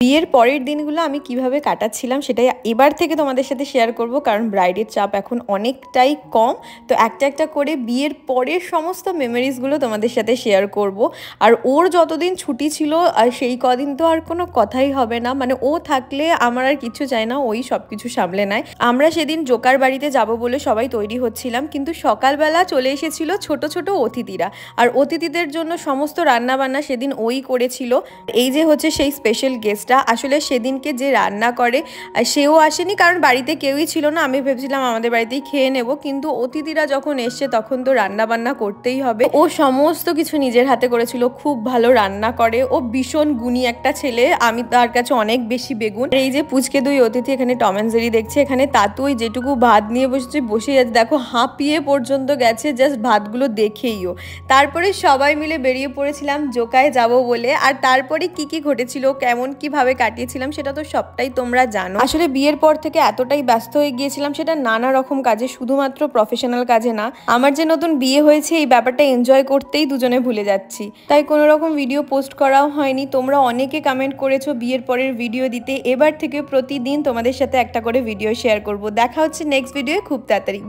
বিয়ের পরের দিনগুলো আমি কিভাবে কাটাচ্ছিলাম সেটাই এবার থেকে তোমাদের সাথে শেয়ার করব, কারণ ব্রাইডের চাপ এখন অনেকটাই কম। তো একটা একটা করে বিয়ের পরের সমস্ত মেমোরিজগুলো তোমাদের সাথে শেয়ার করব। আর ওর যতদিন ছুটি ছিল আর সেই কদিন তো আর কোনো কথাই হবে না, মানে ও থাকলে আমার আর কিছু চাই না, ওই সব কিছু সামলে নেয়। আমরা সেদিন জোকার বাড়িতে যাব বলে সবাই তৈরি হচ্ছিলাম, কিন্তু সকালবেলা চলে এসেছিল ছোট ছোট অতিথিরা। আর অতিথিদের জন্য সমস্ত রান্নাবান্না সেদিন ওই করেছিল। এই যে হচ্ছে সেই স্পেশাল গেস্ট, আসলে সেদিনকে যে রান্না করে সেও আসেনি, কারণ বাড়িতে কেউই ছিল না। আমি ভেবেছিলাম আমাদের বাড়িতেই খেয়ে নেব, কিন্তু অতিথিরা যখন এসছে তখন তো রান্না বান্না করতেই হবে। ও সমস্ত কিছু নিজের হাতে করেছিল, খুব ভালো রান্না করে, ও ভীষণ গুণী একটা ছেলে, আমি তার কাছে অনেক বেশি বেগুন। এই যে পুচকে দুই অতিথি এখানে টম অ্যান্ড জেরি দেখছে, এখানে তাতুই যেটুকু ভাত নিয়ে বসে যাচ্ছে, দেখো হাঁপিয়ে পর্যন্ত গেছে জাস্ট ভাতগুলো দেখেইও। তারপরে সবাই মিলে বেরিয়ে পড়েছিলাম জোকায় যাব বলে। আর তারপরে কি কি ঘটেছিল, কেমন কিভাবে কাটিয়েছিলাম সেটা তো সবটাই তোমরা জানো। আসলে বিয়ের পর থেকে এতটাই ব্যস্ত হয়ে গিয়েছিলাম, সেটা নানা রকম কাজে, শুধুমাত্র প্রফেশনাল কাজে না। আমার যে নতুন বিয়ে হয়েছে এই ব্যাপারটা এনজয় করতেই দুজনে ভুলে যাচ্ছি, তাই কোনো রকম ভিডিও পোস্ট করাও হয়নি। তোমরা অনেকে কমেন্ট করেছো বিয়ের পরের ভিডিও দিতে, এবার থেকে প্রতিদিন তোমাদের সাথে একটা করে ভিডিও শেয়ার করব। দেখা হচ্ছে নেক্সট ভিডিও খুব তাড়াতাড়ি।